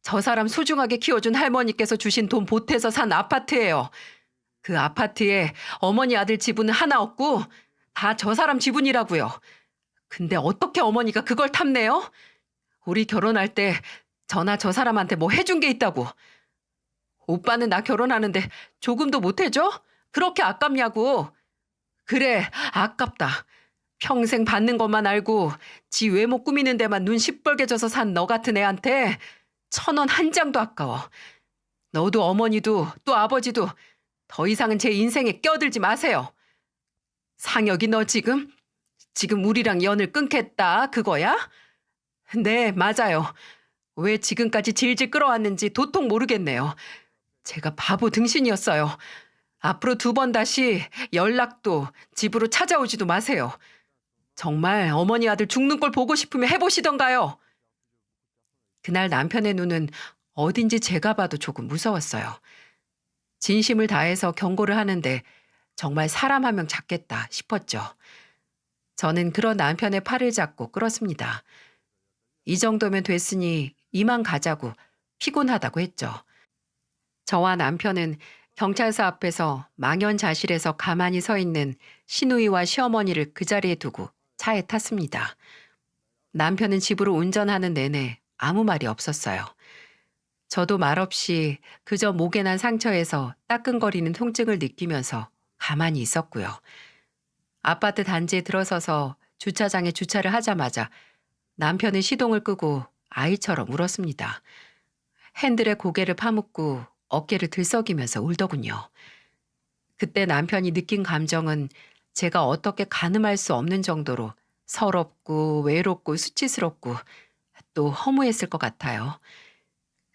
저 사람 소중하게 키워준 할머니께서 주신 돈 보태서 산 아파트예요. 그 아파트에 어머니 아들 지분은 하나 없고 다 저 사람 지분이라고요. 근데 어떻게 어머니가 그걸 탐내요? 우리 결혼할 때 저나 저 사람한테 뭐 해준 게 있다고. 오빠는 나 결혼하는데 조금도 못 해줘? 그렇게 아깝냐고. 그래, 아깝다. 평생 받는 것만 알고 지 외모 꾸미는 데만 눈 시뻘개져서 산 너 같은 애한테 1,000원 한 장도 아까워. 너도 어머니도 또 아버지도 더 이상은 제 인생에 껴들지 마세요. 상혁이 너 지금 우리랑 연을 끊겠다 그거야? 네, 맞아요. 왜 지금까지 질질 끌어왔는지 도통 모르겠네요. 제가 바보 등신이었어요. 앞으로 2번 다시 연락도 집으로 찾아오지도 마세요. 정말 어머니 아들 죽는 꼴 보고 싶으면 해보시던가요. 그날 남편의 눈은 어딘지 제가 봐도 조금 무서웠어요. 진심을 다해서 경고를 하는데 정말 사람 한 명 잡겠다 싶었죠. 저는 그런 남편의 팔을 잡고 끌었습니다. 이 정도면 됐으니 이만 가자고 피곤하다고 했죠. 저와 남편은 경찰서 앞에서 망연자실해서 가만히 서 있는 시누이와 시어머니를 그 자리에 두고 차에 탔습니다. 남편은 집으로 운전하는 내내 아무 말이 없었어요. 저도 말없이 그저 목에 난 상처에서 따끔거리는 통증을 느끼면서 가만히 있었고요. 아파트 단지에 들어서서 주차장에 주차를 하자마자 남편은 시동을 끄고 아이처럼 울었습니다. 핸들에 고개를 파묻고 어깨를 들썩이면서 울더군요. 그때 남편이 느낀 감정은 제가 어떻게 가늠할 수 없는 정도로 서럽고 외롭고 수치스럽고 또 허무했을 것 같아요.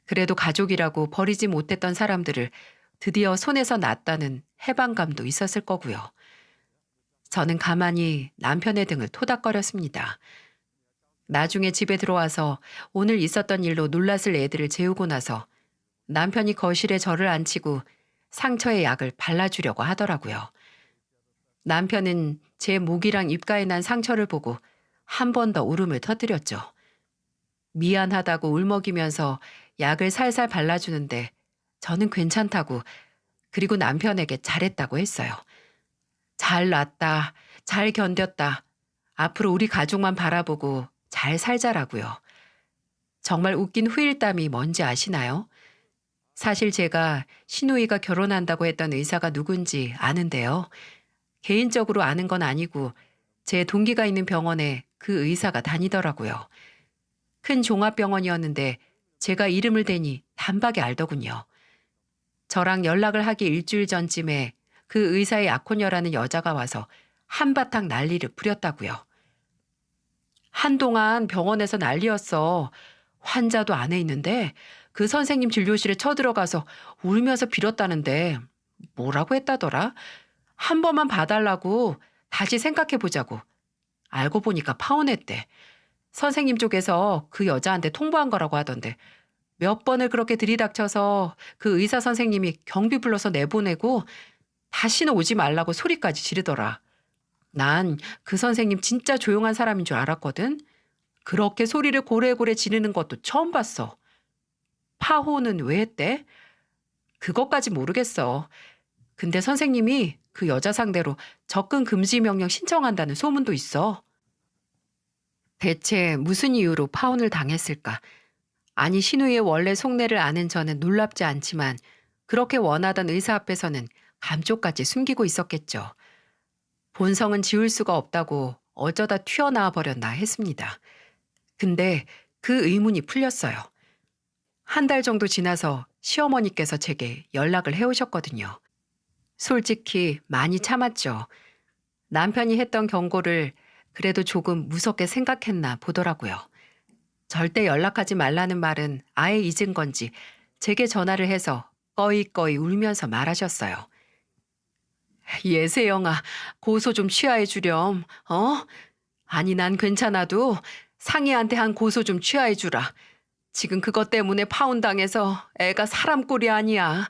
그래도 가족이라고 버리지 못했던 사람들을 드디어 손에서 놨다는 해방감도 있었을 거고요. 저는 가만히 남편의 등을 토닥거렸습니다. 나중에 집에 들어와서 오늘 있었던 일로 놀랐을 애들을 재우고 나서 남편이 거실에 저를 앉히고 상처에 약을 발라주려고 하더라고요. 남편은 제 목이랑 입가에 난 상처를 보고 한 번 더 울음을 터뜨렸죠. 미안하다고 울먹이면서 약을 살살 발라주는데 저는 괜찮다고, 그리고 남편에게 잘했다고 했어요. 잘 놨다, 잘 견뎠다, 앞으로 우리 가족만 바라보고 잘 살자라고요. 정말 웃긴 후일담이 뭔지 아시나요? 사실 제가 시누이가 결혼한다고 했던 의사가 누군지 아는데요. 개인적으로 아는 건 아니고 제 동기가 있는 병원에 그 의사가 다니더라고요. 큰 종합병원이었는데 제가 이름을 대니 단박에 알더군요. 저랑 연락을 하기 일주일 전쯤에 그 의사의 약혼녀라는 여자가 와서 한바탕 난리를 부렸다고요. 한동안 병원에서 난리였어. 환자도 안에 있는데 그 선생님 진료실에 쳐들어가서 울면서 빌었다는데 뭐라고 했다더라? 한 번만 봐달라고 다시 생각해보자고. 알고 보니까 파혼했대. 선생님 쪽에서 그 여자한테 통보한 거라고 하던데 몇 번을 그렇게 들이닥쳐서 그 의사 선생님이 경비 불러서 내보내고 다시는 오지 말라고 소리까지 지르더라. 난 그 선생님 진짜 조용한 사람인 줄 알았거든. 그렇게 소리를 고래고래 지르는 것도 처음 봤어. 파혼은 왜 했대? 그것까지 모르겠어. 근데 선생님이 그 여자 상대로 접근 금지 명령 신청한다는 소문도 있어. 대체 무슨 이유로 파혼을 당했을까? 아니, 신우의 원래 속내를 아는 저는 놀랍지 않지만 그렇게 원하던 의사 앞에서는 감쪽같이 숨기고 있었겠죠. 본성은 지울 수가 없다고 어쩌다 튀어나와 버렸나 했습니다. 근데 그 의문이 풀렸어요. 한 달 정도 지나서 시어머니께서 제게 연락을 해오셨거든요. 솔직히 많이 참았죠. 남편이 했던 경고를 그래도 조금 무섭게 생각했나 보더라고요. 절대 연락하지 말라는 말은 아예 잊은 건지 제게 전화를 해서 꺼이꺼이 울면서 말하셨어요. 예세영아, 고소 좀 취하해 주렴. 아니, 난 괜찮아도 상희한테 한 고소 좀 취하해 주라. 지금 그것 때문에 파혼당해서 애가 사람 꼴이 아니야.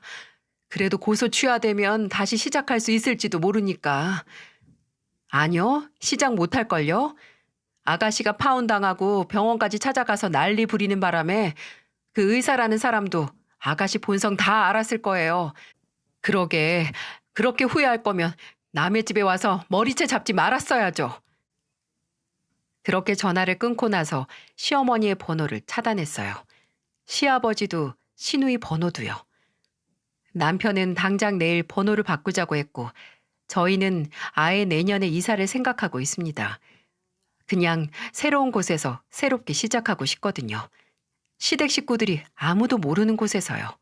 그래도 고소 취하되면 다시 시작할 수 있을지도 모르니까. 아니요, 시작 못할걸요. 아가씨가 파혼당하고 병원까지 찾아가서 난리 부리는 바람에 그 의사라는 사람도 아가씨 본성 다 알았을 거예요. 그러게, 그렇게 후회할 거면 남의 집에 와서 머리채 잡지 말았어야죠. 그렇게 전화를 끊고 나서 시어머니의 번호를 차단했어요. 시아버지도 시누이 번호도요. 남편은 당장 내일 번호를 바꾸자고 했고 저희는 아예 내년에 이사를 생각하고 있습니다. 그냥 새로운 곳에서 새롭게 시작하고 싶거든요. 시댁 식구들이 아무도 모르는 곳에서요.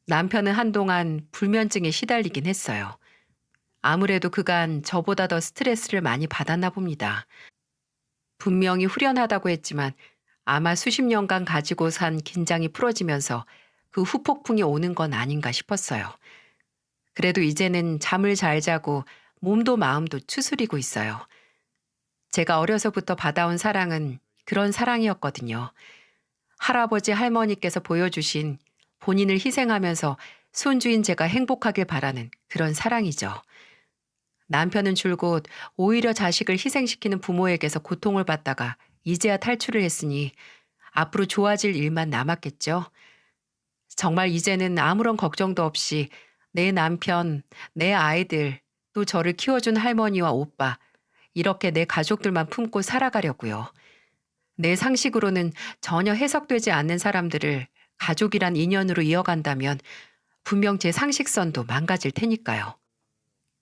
남편은 한동안 불면증에 시달리긴 했어요. 아무래도 그간 저보다 더 스트레스를 많이 받았나 봅니다. 분명히 후련하다고 했지만 아마 수십 년간 가지고 산 긴장이 풀어지면서 그 후폭풍이 오는 건 아닌가 싶었어요. 그래도 이제는 잠을 잘 자고 몸도 마음도 추스리고 있어요. 제가 어려서부터 받아온 사랑은 그런 사랑이었거든요. 할아버지 할머니께서 보여주신 본인을 희생하면서 손주인 제가 행복하길 바라는 그런 사랑이죠. 남편은 줄곧 오히려 자식을 희생시키는 부모에게서 고통을 받다가 이제야 탈출을 했으니 앞으로 좋아질 일만 남았겠죠. 정말 이제는 아무런 걱정도 없이 내 남편, 내 아이들, 또 저를 키워준 할머니와 오빠, 이렇게 내 가족들만 품고 살아가려고요. 내 상식으로는 전혀 해석되지 않는 사람들을 가족이란 인연으로 이어간다면 분명 제 상식선도 망가질 테니까요.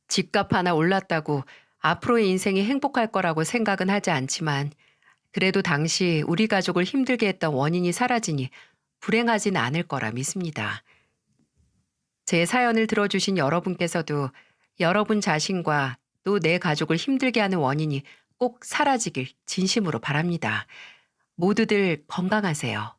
집값 하나 올랐다고 앞으로의 인생이 행복할 거라고 생각은 하지 않지만 그래도 당시 우리 가족을 힘들게 했던 원인이 사라지니 불행하진 않을 거라 믿습니다. 제 사연을 들어주신 여러분께서도 여러분 자신과 또 내 가족을 힘들게 하는 원인이 꼭 사라지길 진심으로 바랍니다. 모두들 건강하세요.